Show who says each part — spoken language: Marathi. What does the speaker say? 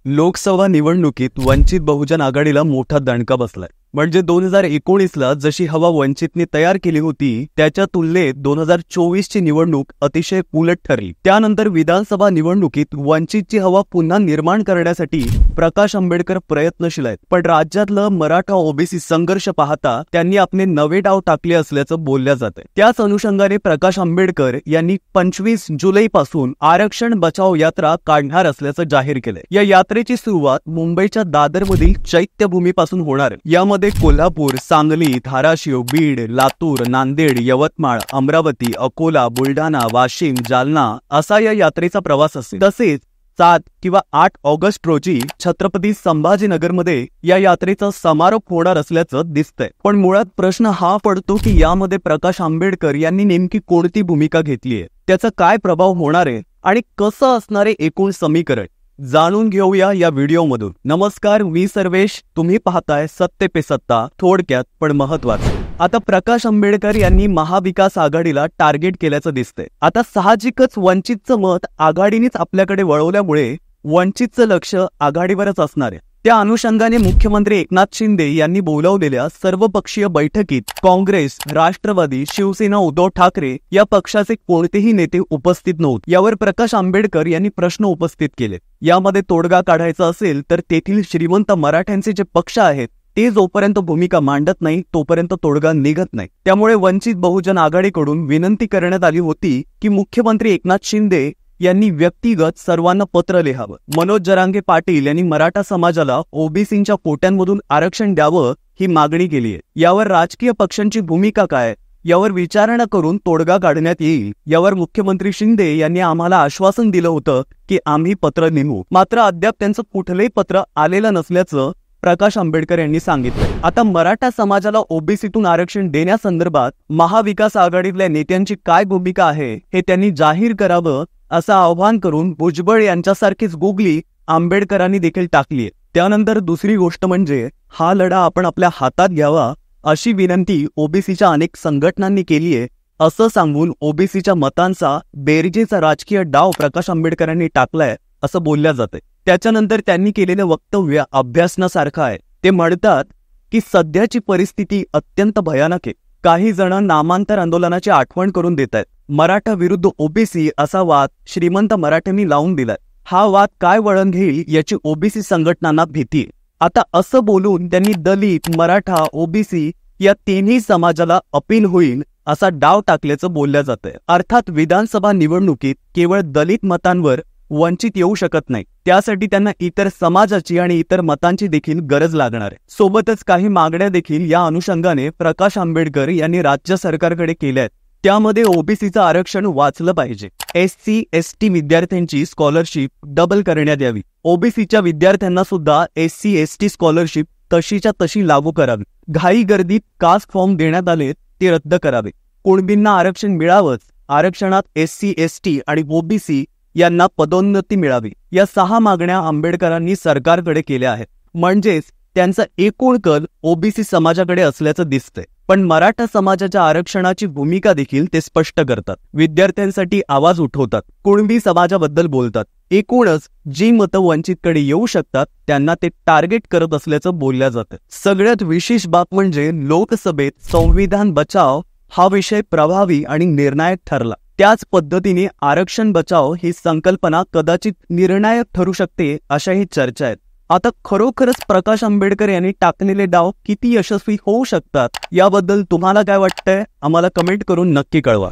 Speaker 1: लोकसभा निवडणुकीत वंचित बहुजन आघाडीला मोठा दणका बसलाय। म्हणजे 2019ला जशी हवा वंचितने तयार केली होती त्याच्या तुलनेत 2024 ची निवडणूक अतिशय उलट ठरली। त्यानंतर विधानसभा निवडणुकीत वंचितची हवा पुन्हा निर्माण करण्यासाठी प्रकाश आंबेडकर प्रयत्नशील आहेत। पण राज्यातलं मराठा ओबीसी संघर्ष पाहता त्यांनी आपले नवे डाव टाकले असल्याचं बोलल्या जाते। त्याच अनुषंगाने प्रकाश आंबेडकर यांनी 25 जुलैपासून आरक्षण बचाव यात्रा काढणार असल्याचं जाहीर केलंय। या यात्रेची सुरुवात मुंबईच्या दादरमधील चैत्यभूमीपासून होणार आहे। यामध्ये कोल्हापूर, सांगली, धाराशिव, बीड, लातूर, नांदेड, यवतमाळ, अमरावती, अकोला, बुलढाणा, वाशिम, जालना असा या यात्रेचा प्रवास असेल। तसेच 7 किंवा 8 ऑगस्ट रोजी छत्रपती संभाजीनगरमध्ये या यात्रेचा समारोप होणार असल्याचं दिसतंय। पण मुळात प्रश्न हा पडतो की यामध्ये प्रकाश आंबेडकर यांनी नेमकी कोणती भूमिका घेतलीये, त्याचा काय प्रभाव होणार आहे आणि कसं असणारे एकूण समीकरण जाणून घेऊया या व्हिडिओमधून। नमस्कार, मी सर्वेश, तुम्ही पाहताय सत्य पे सत्ता, थोडक्यात पण महत्वाचं। आता प्रकाश आंबेडकर यांनी महाविकास आघाडीला टार्गेट केल्याचं दिसतंय। आता साहजिकच वंचितचं मत आघाडीनेच आपल्याकडे वळवल्यामुळे वंचितचं लक्ष आघाडीवरच असणार आहे। त्या अनुषंगाने मुख्यमंत्री एकनाथ शिंदे यांनी बोलावलेल्या सर्वपक्षीय बैठकीत काँग्रेस, राष्ट्रवादी, शिवसेना, उद्धव ठाकरे या पक्षाचे कोणतेही नेते उपस्थित नव्हते। यावर प्रकाश आंबेडकर यांनी प्रश्न उपस्थित केले। यामध्ये तोडगा काढायचा असेल तर तेथील श्रीमंत मराठ्यांचे जे पक्ष आहेत ते जोपर्यंत भूमिका मांडत नाही तोपर्यंत तोडगा निघत नाही। त्यामुळे वंचित बहुजन आघाडीकडून विनंती करण्यात आली होती की मुख्यमंत्री एकनाथ शिंदे यांनी व्यक्तिगत सर्वांना पत्र लिहावं। मनोज जरांगे पाटील यांनी मराठा समाजाला ओबीसींच्या कोट्यांमधून आरक्षण द्यावं ही मागणी केली आहे। यावर राजकीय पक्षांची भूमिका काय यावर विचारणा करून तोडगा काढण्यात येईल। यावर मुख्यमंत्री शिंदे यांनी आम्हाला आश्वासन दिलं होतं की आम्ही पत्र लिहू, मात्र अद्याप त्यांचं कुठलंही पत्र आलेलं नसल्याचं प्रकाश आंबेडकर यांनी सांगितलं। आता मराठा समाजाला ओबीसीतून आरक्षण देण्यासंदर्भात महाविकास आघाडीतल्या नेत्यांची काय भूमिका आहे हे त्यांनी जाहीर करावं असं आवाहन करून भुजबळ यांच्यासारखीच गुगली आंबेडकरांनी देखील टाकली आहे। त्यानंतर दुसरी गोष्ट म्हणजे हा लढा आपण आपल्या हातात घ्यावा अशी विनंती ओबीसीच्या अनेक संघटनांनी केली आहे असं सांगून ओबीसीच्या मतांचा बेरजेचा राजकीय डाव प्रकाश आंबेडकरांनी टाकलाय असं बोलल्या जाते। त्याच्यानंतर त्यांनी केलेलं वक्तव्य अभ्यासनासारखं आहे। ते म्हणतात की सध्याची परिस्थिती अत्यंत भयानक आहे। काही जण नामांतर आंदोलनाची आठवण करून देत आहेत। मराठा विरुद्ध ओबीसी असा वाद श्रीमंत मराठ्यांनी लावून दिलाय। हा वाद काय वळण घेईल याची ओबीसी संघटनांना भीती आहे। आता असं बोलून त्यांनी दलित, मराठा, ओबीसी या तिन्ही समाजाला अपील होईल असा डाव टाकल्याचं बोलल्या जातंय। अर्थात विधानसभा निवडणुकीत केवळ दलित मतांवर वंचित येऊ शकत नाही, त्यासाठी त्यांना इतर समाजाची आणि इतर मतांची देखील गरज लागणार आहे। सोबतच काही मागण्या देखील या अनुषंगाने प्रकाश आंबेडकर यांनी राज्य सरकारकडे केल्या आहेत। त्यामध्ये ओबीसीचं आरक्षण वाचलं पाहिजे, एससी एसटी विद्यार्थ्यांची स्कॉलरशिप डबल करण्यात यावी, ओबीसीच्या विद्यार्थ्यांना सुद्धा एससी एसटी स्कॉलरशिप तशीच्या तशी लागू करावी, घाई गर्दीत कास्ट फॉर्म देण्यात आले ते रद्द करावे, कुणबींना आरक्षण मिळावंच, आरक्षणात एससी एसटी आणि ओबीसी यांना पदोन्नती मिळावी, या 6 मागण्या आंबेडकरांनी सरकारकडे केल्या आहेत। म्हणजेच त्यांचा एकूण कल ओबीसी समाजाकडे असल्याचं दिसतंय। पण मराठा समाजाच्या आरक्षणाची भूमिका देखील ते स्पष्ट करतात, विद्यार्थ्यांसाठी आवाज उठवतात, कुणबी समाजाबद्दल बोलतात। एकूणच जी मतं वंचितकडे येऊ शकतात त्यांना ते टार्गेट करत असल्याचं बोलल्या जातं। सगळ्यात विशेष बाब म्हणजे लोकसभेत संविधान बचाव हा विषय प्रभावी आणि निर्णायक ठरला। त्याच पद्धतीने आरक्षण बचाव ही संकल्पना कदाचित निर्णायक ठरू शकते अशाही चर्चा आहेत। आता खरोखरच प्रकाश आंबेडकर यांनी टाकलेले डाव किती यशस्वी होऊ शकतात याबद्दल तुम्हाला काय वाटतंय आम्हाला कमेंट करून नक्की कळवा।